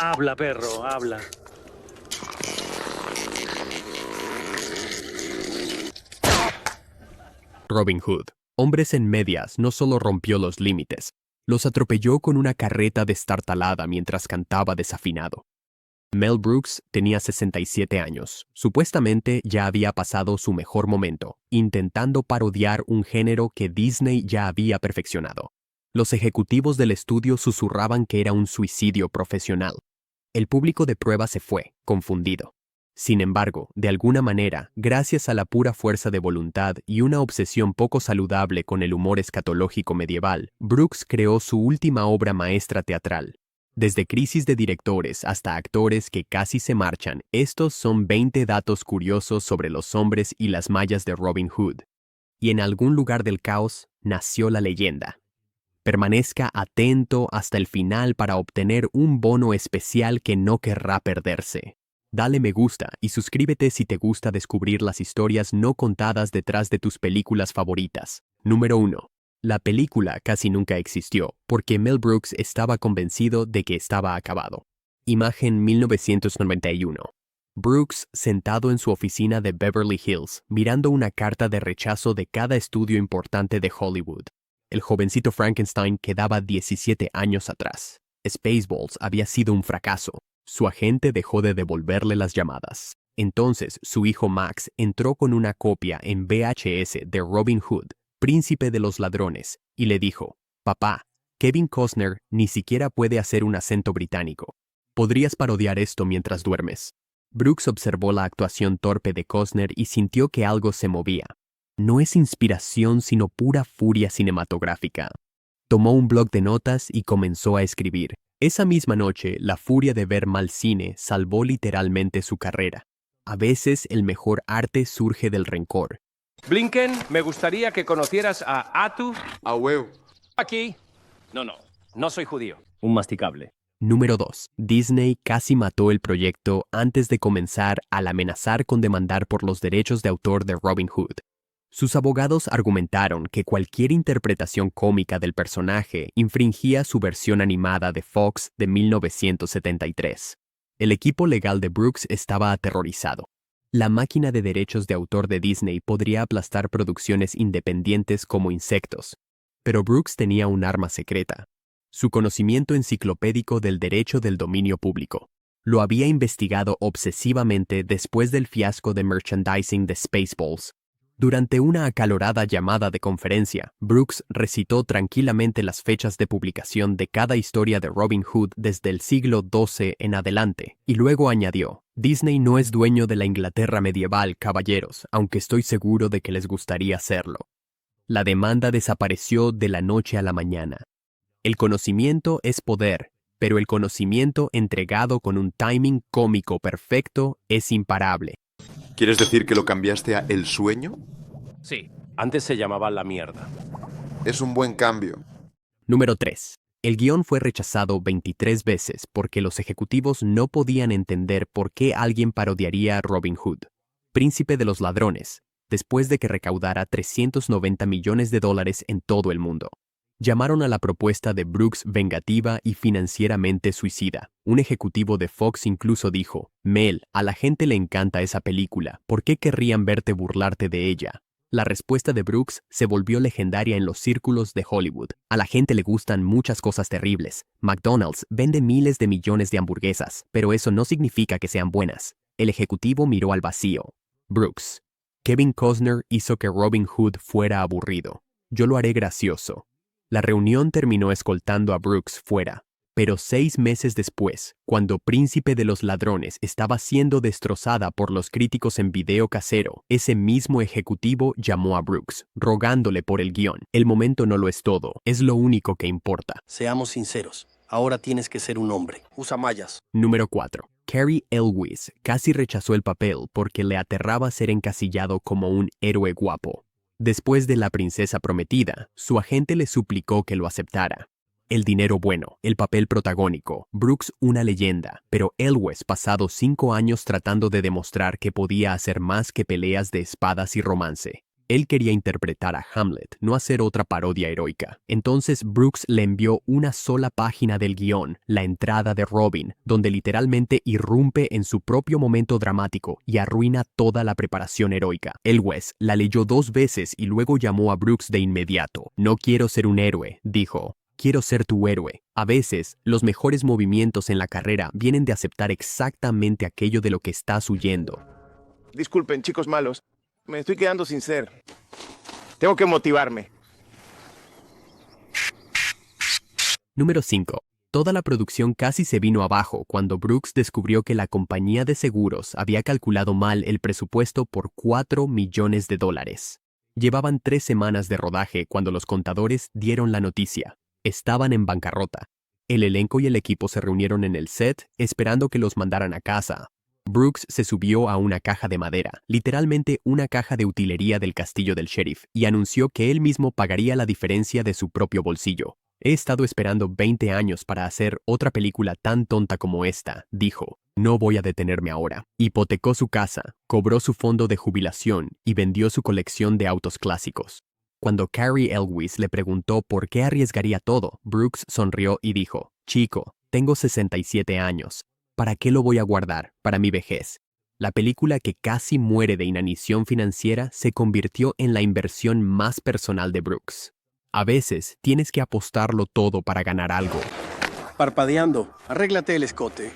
Habla, perro, habla. Robin Hood, hombres en medias, no solo rompió los límites, los atropelló con una carreta destartalada mientras cantaba desafinado. Mel Brooks tenía 67 años. Supuestamente ya había pasado su mejor momento, intentando parodiar un género que Disney ya había perfeccionado. Los ejecutivos del estudio susurraban que era un suicidio profesional. El público de prueba se fue, confundido. Sin embargo, de alguna manera, gracias a la pura fuerza de voluntad y una obsesión poco saludable con el humor escatológico medieval, Brooks creó su última obra maestra teatral. Desde crisis de directores hasta actores que casi se marchan, estos son 20 datos curiosos sobre los hombres y las mallas de Robin Hood. Y en algún lugar del caos nació la leyenda. Permanezca atento hasta el final para obtener un bono especial que no querrá perderse. Dale me gusta y suscríbete si te gusta descubrir las historias no contadas detrás de tus películas favoritas. Número 1. La película casi nunca existió, porque Mel Brooks estaba convencido de que estaba acabado. Imagen 1991. Brooks sentado en su oficina de Beverly Hills, mirando una carta de rechazo de cada estudio importante de Hollywood. El jovencito Frankenstein quedaba 17 años atrás. Spaceballs había sido un fracaso. Su agente dejó de devolverle las llamadas. Entonces, su hijo Max entró con una copia en VHS de Robin Hood, Príncipe de los Ladrones, y le dijo, «Papá, Kevin Costner ni siquiera puede hacer un acento británico. ¿Podrías parodiar esto mientras duermes?» Brooks observó la actuación torpe de Costner y sintió que algo se movía. No es inspiración sino pura furia cinematográfica. Tomó un bloc de notas y comenzó a escribir. Esa misma noche, la furia de ver mal cine salvó literalmente su carrera. A veces el mejor arte surge del rencor. Blinken, me gustaría que conocieras a Atu. A huevo. Aquí. No soy judío. Un masticable. Número 2. Disney casi mató el proyecto antes de comenzar al amenazar con demandar por los derechos de autor de Robin Hood. Sus abogados argumentaron que cualquier interpretación cómica del personaje infringía su versión animada de Fox de 1973. El equipo legal de Brooks estaba aterrorizado. La máquina de derechos de autor de Disney podría aplastar producciones independientes como Insectos. Pero Brooks tenía un arma secreta: su conocimiento enciclopédico del derecho del dominio público. Lo había investigado obsesivamente después del fiasco de merchandising de Spaceballs. Durante una acalorada llamada de conferencia, Brooks recitó tranquilamente las fechas de publicación de cada historia de Robin Hood desde el siglo XII en adelante, y luego añadió, «Disney no es dueño de la Inglaterra medieval, caballeros, aunque estoy seguro de que les gustaría hacerlo». La demanda desapareció de la noche a la mañana. El conocimiento es poder, pero el conocimiento entregado con un timing cómico perfecto es imparable. ¿Quieres decir que lo cambiaste a El Sueño? Sí, antes se llamaba La Mierda. Es un buen cambio. Número 3. El guión fue rechazado 23 veces porque los ejecutivos no podían entender por qué alguien parodiaría a Robin Hood, Príncipe de los Ladrones, después de que recaudara $390 millones en todo el mundo. Llamaron a la propuesta de Brooks vengativa y financieramente suicida. Un ejecutivo de Fox incluso dijo, «Mel, a la gente le encanta esa película, ¿por qué querrían verte burlarte de ella?» La respuesta de Brooks se volvió legendaria en los círculos de Hollywood. A la gente le gustan muchas cosas terribles. McDonald's vende miles de millones de hamburguesas, pero eso no significa que sean buenas. El ejecutivo miró al vacío. Brooks. Kevin Costner hizo que Robin Hood fuera aburrido. Yo lo haré gracioso. La reunión terminó escoltando a Brooks fuera, pero 6 meses después, cuando Príncipe de los Ladrones estaba siendo destrozada por los críticos en video casero, ese mismo ejecutivo llamó a Brooks, rogándole por el guión. El momento no lo es todo, es lo único que importa. Seamos sinceros, ahora tienes que ser un hombre. Usa mallas. Número 4. Cary Elwes casi rechazó el papel porque le aterraba ser encasillado como un héroe guapo. Después de La Princesa Prometida, su agente le suplicó que lo aceptara. El dinero bueno, el papel protagónico, Brooks una leyenda, pero Elwes pasado 5 años tratando de demostrar que podía hacer más que peleas de espadas y romance. Él quería interpretar a Hamlet, no hacer otra parodia heroica. Entonces Brooks le envió una sola página del guión, la entrada de Robin, donde literalmente irrumpe en su propio momento dramático y arruina toda la preparación heroica. Elwes la leyó 2 veces y luego llamó a Brooks de inmediato. No quiero ser un héroe, dijo. Quiero ser tu héroe. A veces, los mejores movimientos en la carrera vienen de aceptar exactamente aquello de lo que estás huyendo. Disculpen, chicos malos. Me estoy quedando sin ser. Tengo que motivarme. Número 5. Toda la producción casi se vino abajo cuando Brooks descubrió que la compañía de seguros había calculado mal el presupuesto por $4 millones. Llevaban 3 semanas de rodaje cuando los contadores dieron la noticia. Estaban en bancarrota. El elenco y el equipo se reunieron en el set esperando que los mandaran a casa. Brooks se subió a una caja de madera, literalmente una caja de utilería del castillo del sheriff, y anunció que él mismo pagaría la diferencia de su propio bolsillo. He estado esperando 20 años para hacer otra película tan tonta como esta, dijo. No voy a detenerme ahora. Hipotecó su casa, cobró su fondo de jubilación y vendió su colección de autos clásicos. Cuando Cary Elwes le preguntó por qué arriesgaría todo, Brooks sonrió y dijo, «Chico, tengo 67 años. ¿Para qué lo voy a guardar? Para mi vejez». La película que casi muere de inanición financiera se convirtió en la inversión más personal de Brooks. A veces tienes que apostarlo todo para ganar algo. Parpadeando. Arréglate el escote.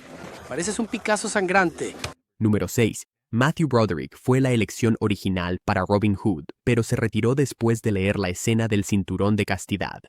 Pareces un Picasso sangrante. Número 6. Matthew Broderick fue la elección original para Robin Hood, pero se retiró después de leer la escena del cinturón de castidad.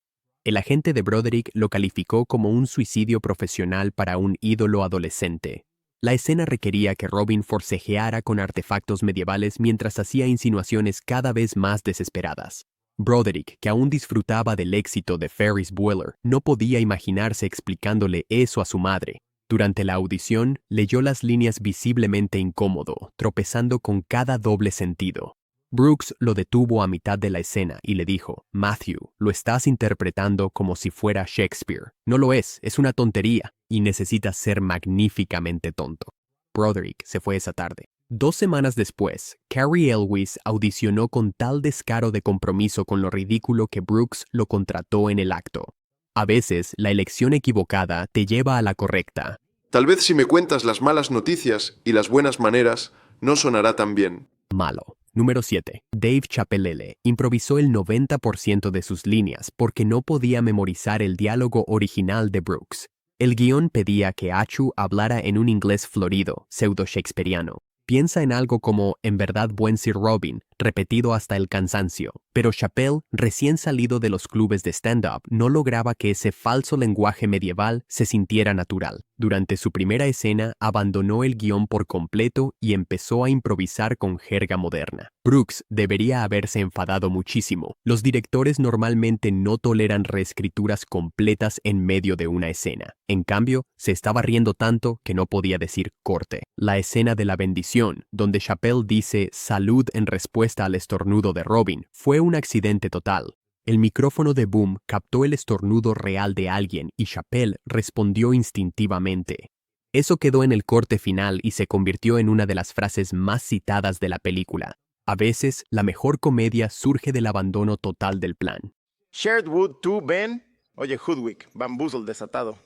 El agente de Broderick lo calificó como un suicidio profesional para un ídolo adolescente. La escena requería que Robin forcejeara con artefactos medievales mientras hacía insinuaciones cada vez más desesperadas. Broderick, que aún disfrutaba del éxito de Ferris Bueller, no podía imaginarse explicándole eso a su madre. Durante la audición, leyó las líneas visiblemente incómodo, tropezando con cada doble sentido. Brooks lo detuvo a mitad de la escena y le dijo, «Matthew, lo estás interpretando como si fuera Shakespeare. No lo es una tontería, y necesitas ser magníficamente tonto». Broderick se fue esa tarde. 2 semanas después, Cary Elwes audicionó con tal descaro de compromiso con lo ridículo que Brooks lo contrató en el acto. A veces, la elección equivocada te lleva a la correcta. Tal vez si me cuentas las malas noticias y las buenas maneras, no sonará tan bien. Malo. Número 7. Dave Chappelle improvisó el 90% de sus líneas porque no podía memorizar el diálogo original de Brooks. El guión pedía que Achu hablara en un inglés florido, pseudo-shakespeariano. Piensa en algo como «en verdad buen Sir Robin», repetido hasta el cansancio. Pero Chappelle, recién salido de los clubes de stand-up, no lograba que ese falso lenguaje medieval se sintiera natural. Durante su primera escena, abandonó el guión por completo y empezó a improvisar con jerga moderna. Brooks debería haberse enfadado muchísimo. Los directores normalmente no toleran reescrituras completas en medio de una escena. En cambio, se estaba riendo tanto que no podía decir corte. La escena de la bendición, donde Chappelle dice «salud» en respuesta al estornudo de Robin, fue un accidente total. El micrófono de Boom captó el estornudo real de alguien y Chappelle respondió instintivamente. Eso quedó en el corte final y se convirtió en una de las frases más citadas de la película. A veces, la mejor comedia surge del abandono total del plan. Sherdwood, ¿tú, Ben? Oye, Hoodwick, Bamboozle desatado.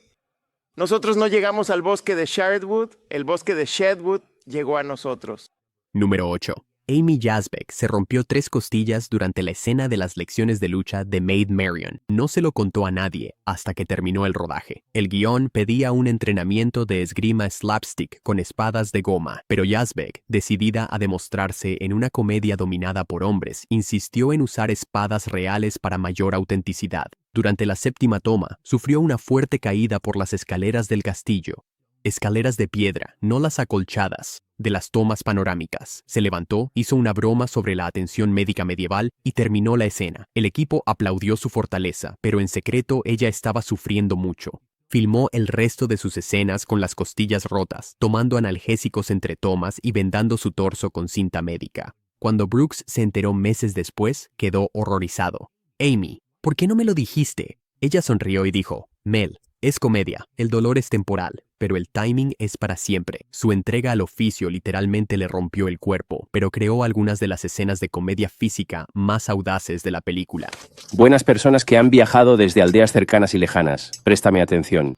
Nosotros no llegamos al bosque de Sherdwood, el bosque de Shedwood llegó a nosotros. Número 8. Amy Yazbek se rompió 3 costillas durante la escena de las lecciones de lucha de Maid Marian. No se lo contó a nadie hasta que terminó el rodaje. El guión pedía un entrenamiento de esgrima slapstick con espadas de goma, pero Yazbek, decidida a demostrarse en una comedia dominada por hombres, insistió en usar espadas reales para mayor autenticidad. Durante la 7ª toma, sufrió una fuerte caída por las escaleras del castillo. Escaleras de piedra, no las acolchadas, de las tomas panorámicas. Se levantó, hizo una broma sobre la atención médica medieval y terminó la escena. El equipo aplaudió su fortaleza, pero en secreto ella estaba sufriendo mucho. Filmó el resto de sus escenas con las costillas rotas, tomando analgésicos entre tomas y vendando su torso con cinta médica. Cuando Brooks se enteró meses después, quedó horrorizado. «Amy, ¿por qué no me lo dijiste?». Ella sonrió y dijo, «Mel, es comedia, el dolor es temporal. pero el timing es para siempre. Su entrega al oficio literalmente le rompió el cuerpo, pero creó algunas de las escenas de comedia física más audaces de la película. Buenas personas que han viajado desde aldeas cercanas y lejanas. Préstame atención.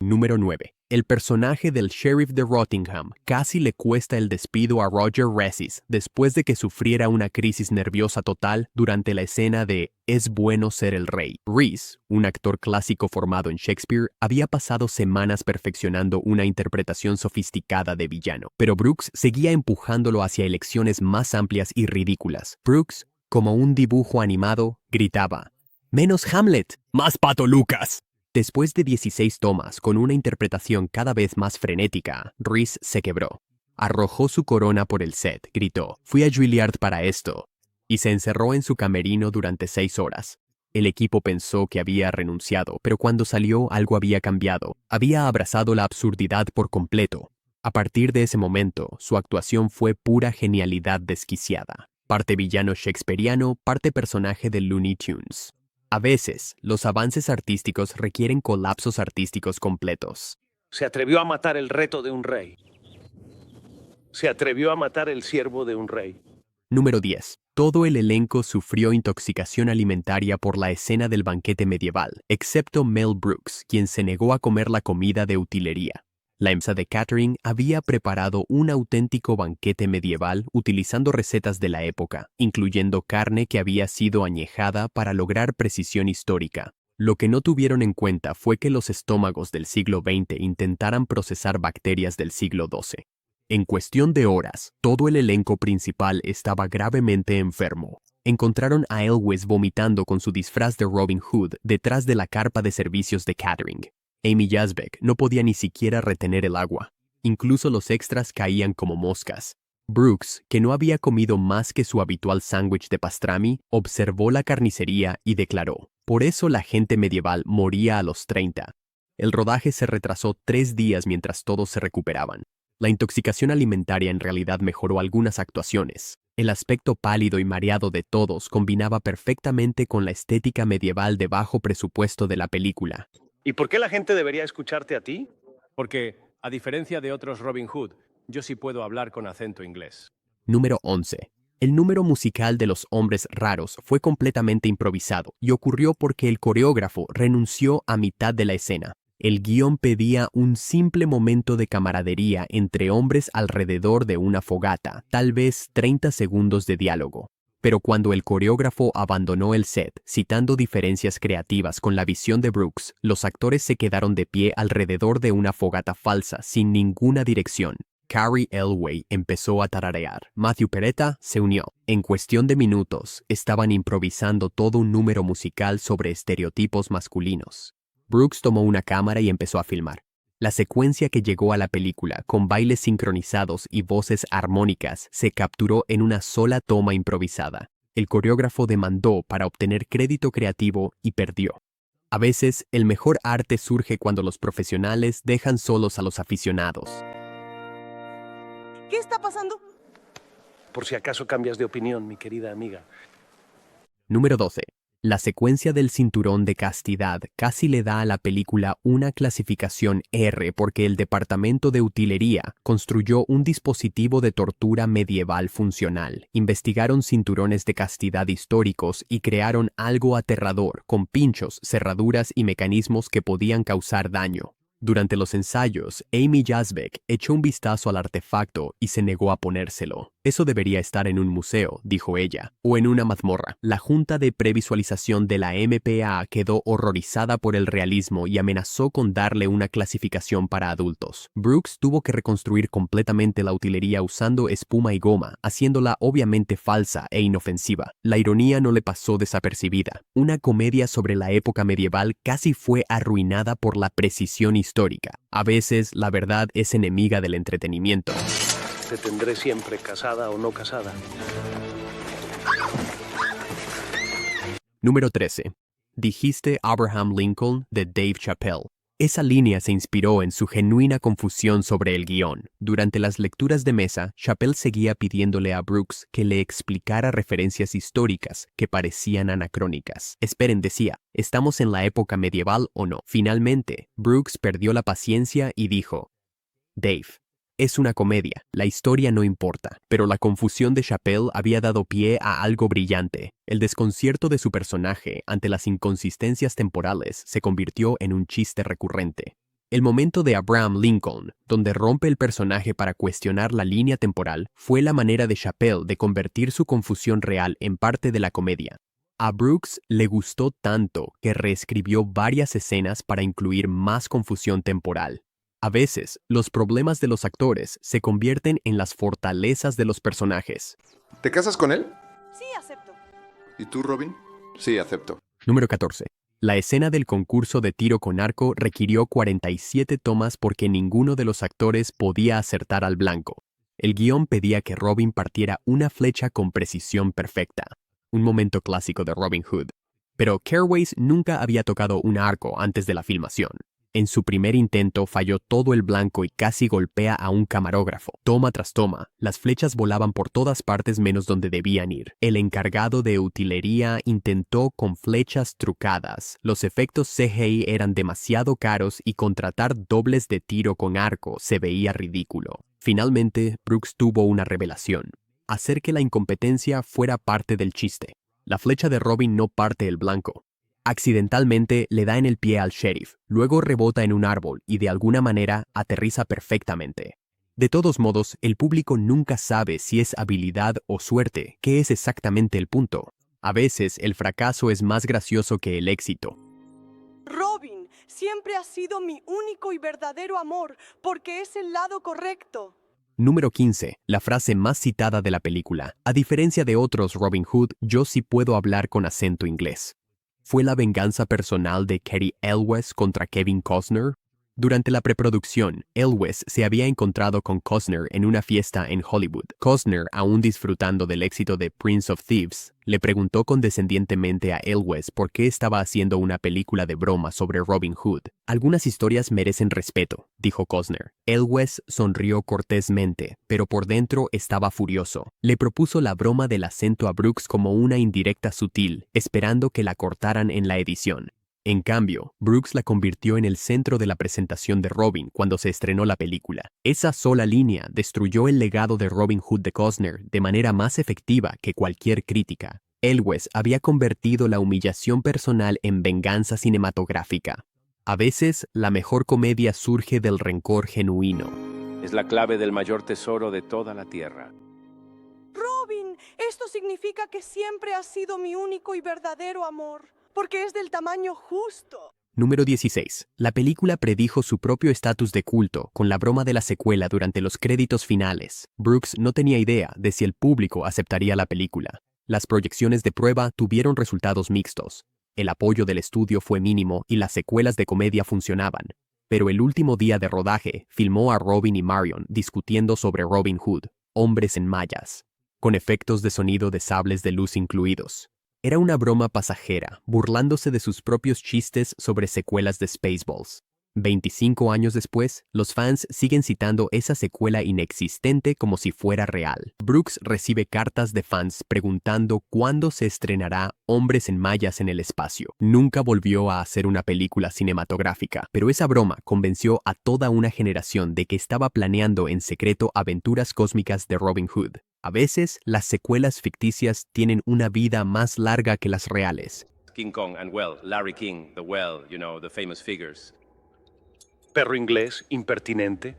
Número 9. El personaje del sheriff de Rottingham casi le cuesta el despido a Roger Resis después de que sufriera una crisis nerviosa total durante la escena de Es bueno ser el rey. Reese, un actor clásico formado en Shakespeare, había pasado semanas perfeccionando una interpretación sofisticada de villano, pero Brooks seguía empujándolo hacia elecciones más amplias y ridículas. Brooks, como un dibujo animado, gritaba: ¡Menos Hamlet! ¡Más Pato Lucas! Después de 16 tomas, con una interpretación cada vez más frenética, Reese se quebró. Arrojó su corona por el set, gritó: «Fui a Juilliard para esto», y se encerró en su camerino durante 6 horas. El equipo pensó que había renunciado, pero cuando salió algo había cambiado. Había abrazado la absurdidad por completo. A partir de ese momento, su actuación fue pura genialidad desquiciada. Parte villano shakespeariano, parte personaje de Looney Tunes. A veces, los avances artísticos requieren colapsos artísticos completos. Se atrevió a matar el reto de un rey. Se atrevió a matar el siervo de un rey. Número 10. Todo el elenco sufrió intoxicación alimentaria por la escena del banquete medieval, excepto Mel Brooks, quien se negó a comer la comida de utilería. La empresa de catering había preparado un auténtico banquete medieval utilizando recetas de la época, incluyendo carne que había sido añejada para lograr precisión histórica. Lo que no tuvieron en cuenta fue que los estómagos del siglo XX intentaran procesar bacterias del siglo XII. En cuestión de horas, todo el elenco principal estaba gravemente enfermo. Encontraron a Elwes vomitando con su disfraz de Robin Hood detrás de la carpa de servicios de catering. Amy Yazbek no podía ni siquiera retener el agua. Incluso los extras caían como moscas. Brooks, que no había comido más que su habitual sándwich de pastrami, observó la carnicería y declaró: «Por eso la gente medieval moría a los 30». El rodaje se retrasó 3 días mientras todos se recuperaban. La intoxicación alimentaria en realidad mejoró algunas actuaciones. El aspecto pálido y mareado de todos combinaba perfectamente con la estética medieval de bajo presupuesto de la película. ¿Y por qué la gente debería escucharte a ti? Porque, a diferencia de otros Robin Hood, yo sí puedo hablar con acento inglés. Número 11. El número musical de Los Hombres Raros fue completamente improvisado y ocurrió porque el coreógrafo renunció a mitad de la escena. El guión pedía un simple momento de camaradería entre hombres alrededor de una fogata, tal vez 30 segundos de diálogo. Pero cuando el coreógrafo abandonó el set, citando diferencias creativas con la visión de Brooks, los actores se quedaron de pie alrededor de una fogata falsa, sin ninguna dirección. Carrie Elway empezó a tararear. Matthew Peretta se unió. En cuestión de minutos, estaban improvisando todo un número musical sobre estereotipos masculinos. Brooks tomó una cámara y empezó a filmar. La secuencia que llegó a la película, con bailes sincronizados y voces armónicas, se capturó en una sola toma improvisada. El coreógrafo demandó para obtener crédito creativo y perdió. A veces, el mejor arte surge cuando los profesionales dejan solos a los aficionados. ¿Qué está pasando? Por si acaso cambias de opinión, mi querida amiga. Número 12. La secuencia del cinturón de castidad casi le da a la película una clasificación R porque el departamento de utilería construyó un dispositivo de tortura medieval funcional. Investigaron cinturones de castidad históricos y crearon algo aterrador con pinchos, cerraduras y mecanismos que podían causar daño. Durante los ensayos, Amy Yazbek echó un vistazo al artefacto y se negó a ponérselo. «Eso debería estar en un museo», dijo ella, «o en una mazmorra». La junta de previsualización de la MPAA quedó horrorizada por el realismo y amenazó con darle una clasificación para adultos. Brooks tuvo que reconstruir completamente la utilería usando espuma y goma, haciéndola obviamente falsa e inofensiva. La ironía no le pasó desapercibida. Una comedia sobre la época medieval casi fue arruinada por la precisión histórica. A veces, la verdad es enemiga del entretenimiento. Te tendré siempre, casada o no casada. Número 13. Dijiste Abraham Lincoln de Dave Chappelle. Esa línea se inspiró en su genuina confusión sobre el guión. Durante las lecturas de mesa, Chappelle seguía pidiéndole a Brooks que le explicara referencias históricas que parecían anacrónicas. Esperen, decía, ¿estamos en la época medieval o no? Finalmente, Brooks perdió la paciencia y dijo, Dave, es una comedia, la historia no importa, pero la confusión de Chappelle había dado pie a algo brillante. El desconcierto de su personaje ante las inconsistencias temporales se convirtió en un chiste recurrente. El momento de Abraham Lincoln, donde rompe el personaje para cuestionar la línea temporal, fue la manera de Chappelle de convertir su confusión real en parte de la comedia. A Brooks le gustó tanto que reescribió varias escenas para incluir más confusión temporal. A veces, los problemas de los actores se convierten en las fortalezas de los personajes. ¿Te casas con él? Sí, acepto. ¿Y tú, Robin? Sí, acepto. Número 14. La escena del concurso de tiro con arco requirió 47 tomas porque ninguno de los actores podía acertar al blanco. El guión pedía que Robin partiera una flecha con precisión perfecta. Un momento clásico de Robin Hood. Pero Cairways nunca había tocado un arco antes de la filmación. En su primer intento falló todo el blanco y casi golpea a un camarógrafo. Toma tras toma, las flechas volaban por todas partes menos donde debían ir. El encargado de utilería intentó con flechas trucadas. Los efectos CGI eran demasiado caros y contratar dobles de tiro con arco se veía ridículo. Finalmente, Brooks tuvo una revelación. Hacer que la incompetencia fuera parte del chiste. La flecha de Robin no parte el blanco. Accidentalmente le da en el pie al sheriff, luego rebota en un árbol y de alguna manera aterriza perfectamente. De todos modos, el público nunca sabe si es habilidad o suerte, que es exactamente el punto. A veces el fracaso es más gracioso que el éxito. Robin siempre ha sido mi único y verdadero amor, porque es el lado correcto. Número 15. La frase más citada de la película. A diferencia de otros Robin Hood, yo sí puedo hablar con acento inglés. ¿Fue la venganza personal de Cary Elwes contra Kevin Costner? Durante la preproducción, Elwes se había encontrado con Costner en una fiesta en Hollywood. Costner, aún disfrutando del éxito de Prince of Thieves, le preguntó condescendientemente a Elwes por qué estaba haciendo una película de broma sobre Robin Hood. Algunas historias merecen respeto, dijo Costner. Elwes sonrió cortésmente, pero por dentro estaba furioso. Le propuso la broma del acento a Brooks como una indirecta sutil, esperando que la cortaran en la edición. En cambio, Brooks la convirtió en el centro de la presentación de Robin cuando se estrenó la película. Esa sola línea destruyó el legado de Robin Hood de Costner de manera más efectiva que cualquier crítica. Elwes había convertido la humillación personal en venganza cinematográfica. A veces, la mejor comedia surge del rencor genuino. Es la clave del mayor tesoro de toda la tierra. Robin, esto significa que siempre has sido mi único y verdadero amor, porque es del tamaño justo. Número 16. La película predijo su propio estatus de culto con la broma de la secuela durante los créditos finales. Brooks no tenía idea de si el público aceptaría la película. Las proyecciones de prueba tuvieron resultados mixtos. El apoyo del estudio fue mínimo y las secuelas de comedia funcionaban. Pero el último día de rodaje filmó a Robin y Marion discutiendo sobre Robin Hood, hombres en mallas, con efectos de sonido de sables de luz incluidos. Era una broma pasajera, burlándose de sus propios chistes sobre secuelas de Spaceballs. 25 años después, los fans siguen citando esa secuela inexistente como si fuera real. Brooks recibe cartas de fans preguntando cuándo se estrenará Hombres en Mallas en el Espacio. Nunca volvió a hacer una película cinematográfica, pero esa broma convenció a toda una generación de que estaba planeando en secreto aventuras cósmicas de Robin Hood. A veces, las secuelas ficticias tienen una vida más larga que las reales. King Kong and well, Larry King, the well, the famous figures. Perro inglés, impertinente.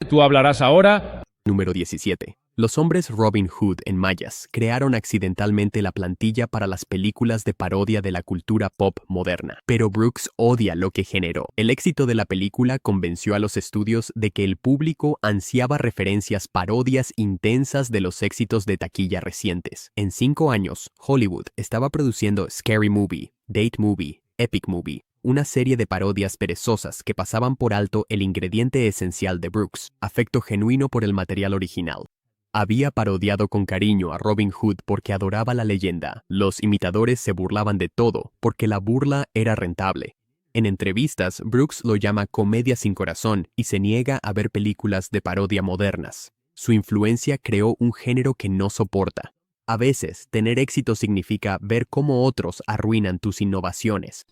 Tú hablarás ahora. Número 17. Los hombres Robin Hood en mallas crearon accidentalmente la plantilla para las películas de parodia de la cultura pop moderna. Pero Brooks odia lo que generó. El éxito de la película convenció a los estudios de que el público ansiaba referencias parodias intensas de los éxitos de taquilla recientes. En 5 años, Hollywood estaba produciendo Scary Movie, Date Movie, Epic Movie, una serie de parodias perezosas que pasaban por alto el ingrediente esencial de Brooks, afecto genuino por el material original. Había parodiado con cariño a Robin Hood porque adoraba la leyenda. Los imitadores se burlaban de todo porque la burla era rentable. En entrevistas, Brooks lo llama comedia sin corazón y se niega a ver películas de parodia modernas. Su influencia creó un género que no soporta. A veces, tener éxito significa ver cómo otros arruinan tus innovaciones.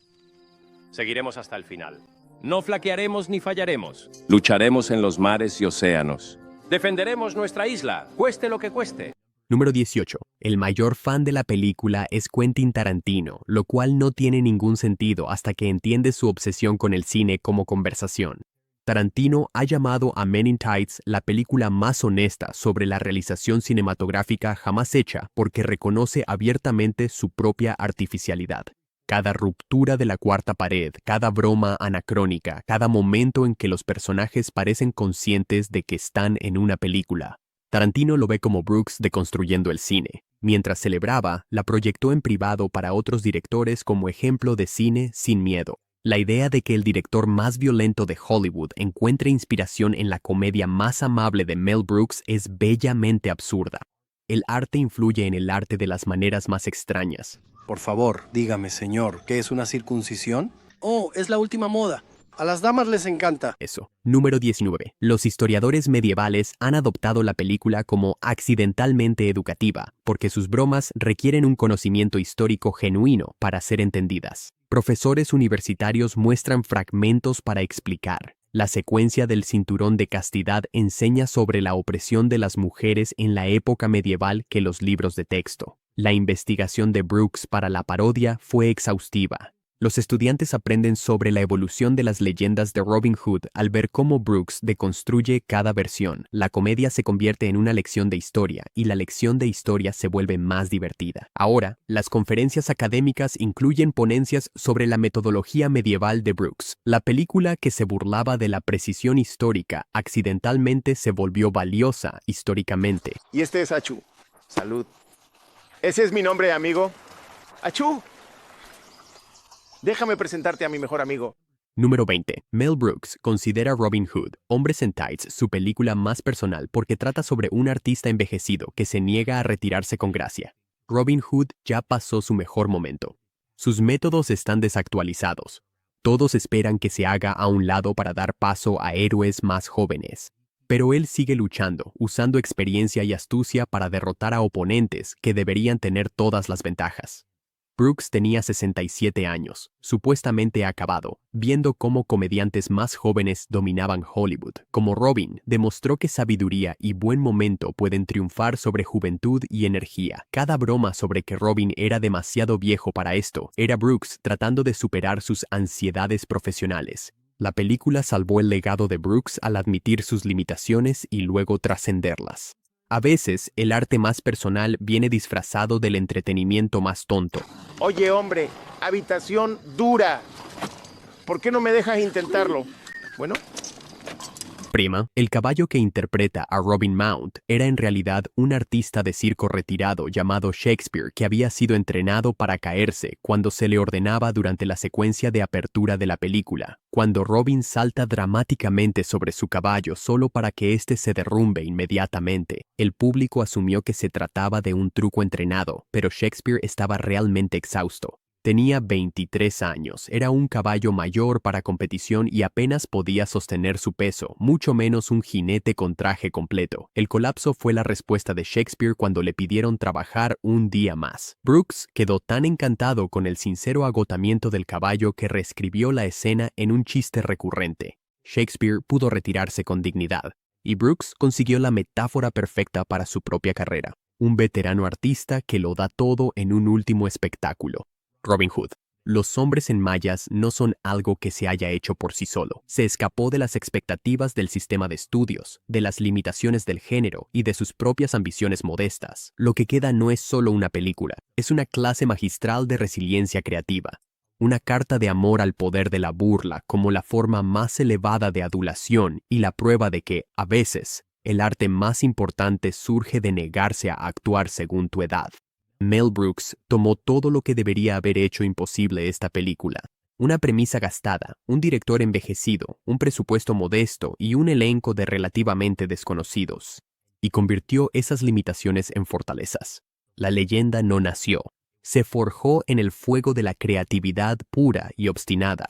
Seguiremos hasta el final. No flaquearemos ni fallaremos. Lucharemos en los mares y océanos. Defenderemos nuestra isla, cueste lo que cueste. Número 18. El mayor fan de la película es Quentin Tarantino, lo cual no tiene ningún sentido hasta que entiendes su obsesión con el cine como conversación. Tarantino ha llamado a Men in Tights la película más honesta sobre la realización cinematográfica jamás hecha porque reconoce abiertamente su propia artificialidad. Cada ruptura de la cuarta pared, cada broma anacrónica, cada momento en que los personajes parecen conscientes de que están en una película. Tarantino lo ve como Brooks deconstruyendo el cine. Mientras celebraba, la proyectó en privado para otros directores como ejemplo de cine sin miedo. La idea de que el director más violento de Hollywood encuentre inspiración en la comedia más amable de Mel Brooks es bellamente absurda. El arte influye en el arte de las maneras más extrañas. Por favor, dígame, señor, ¿qué es una circuncisión? Oh, es la última moda. A las damas les encanta. Eso. Número 19. Los historiadores medievales han adoptado la película como accidentalmente educativa, porque sus bromas requieren un conocimiento histórico genuino para ser entendidas. Profesores universitarios muestran fragmentos para explicar. La secuencia del cinturón de castidad enseña sobre la opresión de las mujeres en la época medieval que los libros de texto. La investigación de Brooks para la parodia fue exhaustiva. Los estudiantes aprenden sobre la evolución de las leyendas de Robin Hood al ver cómo Brooks deconstruye cada versión. La comedia se convierte en una lección de historia y la lección de historia se vuelve más divertida. Ahora, las conferencias académicas incluyen ponencias sobre la metodología medieval de Brooks. La película que se burlaba de la precisión histórica accidentalmente se volvió valiosa históricamente. Y este es Achú. Salud. Ese es mi nombre, amigo. Achú. Déjame presentarte a mi mejor amigo. Número 20. Mel Brooks considera Robin Hood, Hombres en Tights, su película más personal porque trata sobre un artista envejecido que se niega a retirarse con gracia. Robin Hood ya pasó su mejor momento. Sus métodos están desactualizados. Todos esperan que se haga a un lado para dar paso a héroes más jóvenes. Pero él sigue luchando, usando experiencia y astucia para derrotar a oponentes que deberían tener todas las ventajas. Brooks tenía 67 años, supuestamente acabado, viendo cómo comediantes más jóvenes dominaban Hollywood. Como Robin, demostró que sabiduría y buen momento pueden triunfar sobre juventud y energía. Cada broma sobre que Robin era demasiado viejo para esto era Brooks tratando de superar sus ansiedades profesionales. La película salvó el legado de Brooks al admitir sus limitaciones y luego trascenderlas. A veces, el arte más personal viene disfrazado del entretenimiento más tonto. Oye, hombre, habitación dura. ¿Por qué no me dejas intentarlo? Bueno. Prima, el caballo que interpreta a Robin Mount era en realidad un artista de circo retirado llamado Shakespeare que había sido entrenado para caerse cuando se le ordenaba durante la secuencia de apertura de la película, cuando Robin salta dramáticamente sobre su caballo solo para que éste se derrumbe inmediatamente. El público asumió que se trataba de un truco entrenado, pero Shakespeare estaba realmente exhausto. Tenía 23 años, era un caballo mayor para competición y apenas podía sostener su peso, mucho menos un jinete con traje completo. El colapso fue la respuesta de Shakespeare cuando le pidieron trabajar un día más. Brooks quedó tan encantado con el sincero agotamiento del caballo que reescribió la escena en un chiste recurrente. Shakespeare pudo retirarse con dignidad, y Brooks consiguió la metáfora perfecta para su propia carrera. Un veterano artista que lo da todo en un último espectáculo. Robin Hood. Los hombres en mallas no son algo que se haya hecho por sí solo. Se escapó de las expectativas del sistema de estudios, de las limitaciones del género y de sus propias ambiciones modestas. Lo que queda no es solo una película, es una clase magistral de resiliencia creativa. Una carta de amor al poder de la burla como la forma más elevada de adulación y la prueba de que, a veces, el arte más importante surge de negarse a actuar según tu edad. Mel Brooks tomó todo lo que debería haber hecho imposible esta película. Una premisa gastada, un director envejecido, un presupuesto modesto y un elenco de relativamente desconocidos. Y convirtió esas limitaciones en fortalezas. La leyenda no nació. Se forjó en el fuego de la creatividad pura y obstinada.